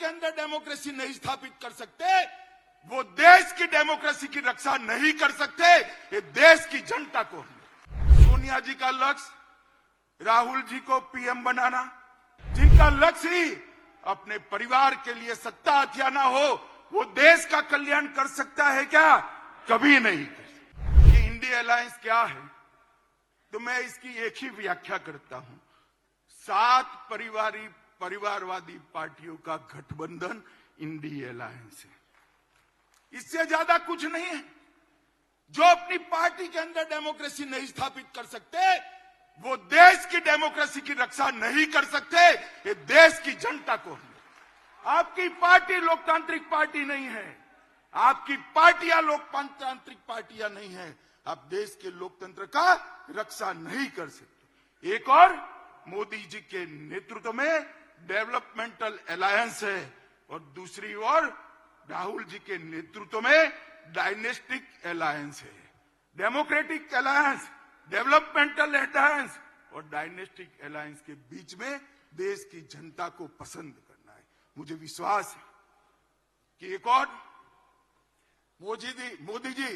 के अंदर डेमोक्रेसी नहीं स्थापित कर सकते, वो देश की डेमोक्रेसी की रक्षा नहीं कर सकते। ये देश की जनता को, सोनिया जी का लक्ष्य राहुल जी को पीएम बनाना, जिनका लक्ष्य ही अपने परिवार के लिए सत्ता हथियाना हो, वो देश का कल्याण कर सकता है क्या? कभी नहीं कर सकता। ये इंडिया अलायंस क्या है? तो मैं इसकी एक ही व्याख्या करता हूं, 7 परिवारवादी पार्टियों का गठबंधन इंडिया अलायंस है। इससे ज्यादा कुछ नहीं है। जो अपनी पार्टी के अंदर डेमोक्रेसी नहीं स्थापित कर सकते, वो देश की डेमोक्रेसी की रक्षा नहीं कर सकते। ये देश की जनता को, आपकी पार्टी लोकतांत्रिक पार्टी नहीं है, आपकी पार्टियां लोकतांत्रिक पार्टियां नहीं है, आप देश के लोकतंत्र का रक्षा नहीं कर सकते। एक और मोदी जी के नेतृत्व में डेवलपमेंटल अलायंस है और दूसरी ओर राहुल जी के नेतृत्व में डायनेस्टिक अलायंस है। डेमोक्रेटिक अलायंस, डेवलपमेंटल अलायंस और डायनेस्टिक अलायंस के बीच में देश की जनता को पसंद करना है। मुझे विश्वास है कि एक और मोदी जी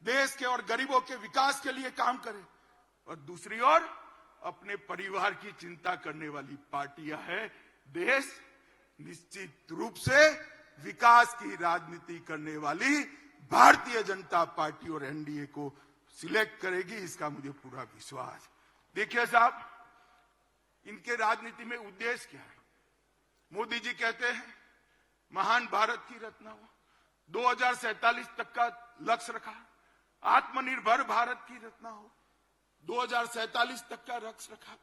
देश के और गरीबों के विकास के लिए काम करें और दूसरी ओर अपने परिवार की चिंता करने वाली पार्टियां हैं। देश निश्चित रूप से विकास की राजनीति करने वाली भारतीय जनता पार्टी और एनडीए को सिलेक्ट करेगी, इसका मुझे पूरा विश्वास। देखिए साहब, इनके राजनीति में उद्देश्य क्या है? मोदी जी कहते हैं महान भारत की रचना हो, 2047 तक का लक्ष्य रखा, आत्मनिर्भर भारत की रचना हो, 2047 तक का लक्ष्य रखा।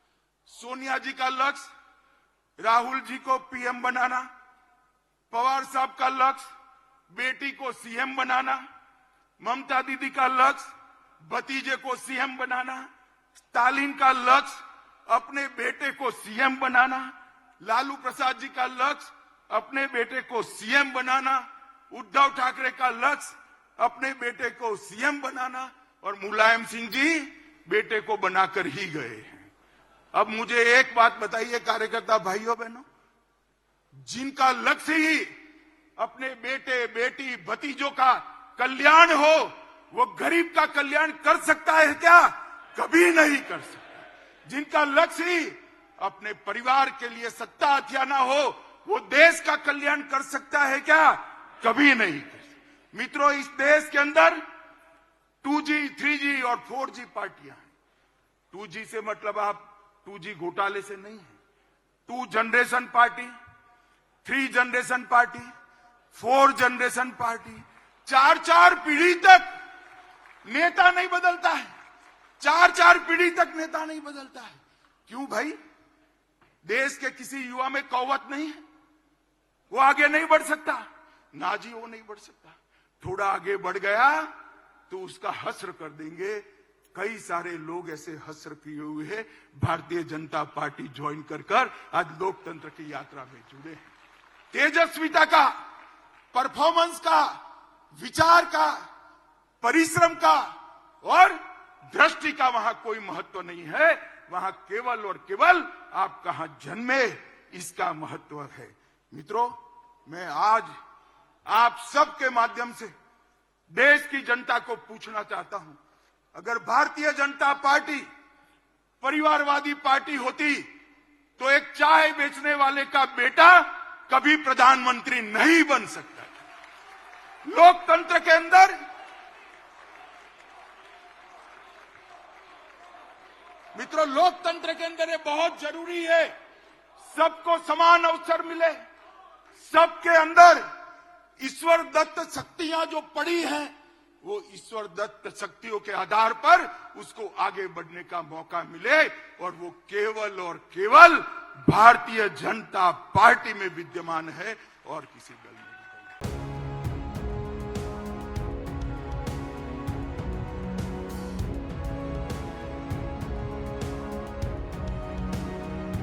सोनिया जी का लक्ष्य राहुल जी को पीएम बनाना, पवार साहब का लक्ष्य बेटी को सीएम बनाना, ममता दीदी का लक्ष्य भतीजे को सीएम बनाना, स्टालिन का लक्ष्य अपने बेटे को सीएम बनाना, लालू प्रसाद जी का लक्ष्य अपने बेटे को सीएम बनाना, उद्धव ठाकरे का लक्ष्य अपने बेटे को सीएम बनाना और मुलायम सिंह जी बेटे को बनाकर ही गए हैं। अब मुझे एक बात बताइए कार्यकर्ता भाइयों बहनों, जिनका लक्ष्य ही अपने बेटे बेटी भतीजों का कल्याण हो, वो गरीब का कल्याण कर सकता है क्या? कभी नहीं कर सकता। जिनका लक्ष्य ही अपने परिवार के लिए सत्ता हथियाना हो, वो देश का कल्याण कर सकता है क्या? कभी नहीं कर सकता। मित्रों, इस देश के अंदर 2G, 3G और 4G पार्टियां हैं। 2G से मतलब आप 2G घोटाले से नहीं है। 2 generation party, 3 generation party, 4 generation party, 4 पीढ़ी तक नेता नहीं बदलता है। 4 पीढ़ी तक नेता नहीं बदलता है। क्यों भाई? देश के किसी युवा में कौवत नहीं है, वो आगे नहीं बढ़ सकता? ना जी, वो नहीं बढ़ सकता। थोड़ा आगे बढ़ गया तो उसका हस्र कर देंगे। कई सारे लोग ऐसे हस्र किए हुए हैं, भारतीय जनता पार्टी ज्वाइन कर आज लोकतंत्र की यात्रा में जुड़े हैं। तेजस्विता का, परफॉर्मेंस का, विचार का, परिश्रम का और दृष्टि का वहां कोई महत्व नहीं है। वहां केवल और केवल आप कहां जन्मे, इसका महत्व है। मित्रों, मैं आज आप सबके माध्यम से देश की जनता को पूछना चाहता हूं, अगर भारतीय जनता पार्टी परिवारवादी पार्टी होती तो एक चाय बेचने वाले का बेटा कभी प्रधानमंत्री नहीं बन सकता। लोकतंत्र के अंदर मित्रों, लोकतंत्र के अंदर ये बहुत जरूरी है, सबको समान अवसर मिले। सबके अंदर ईश्वर दत्त शक्तियां जो पड़ी हैं, वो ईश्वर दत्त शक्तियों के आधार पर उसको आगे बढ़ने का मौका मिले और वो केवल और केवल भारतीय जनता पार्टी में विद्यमान है और किसी दल में नहीं।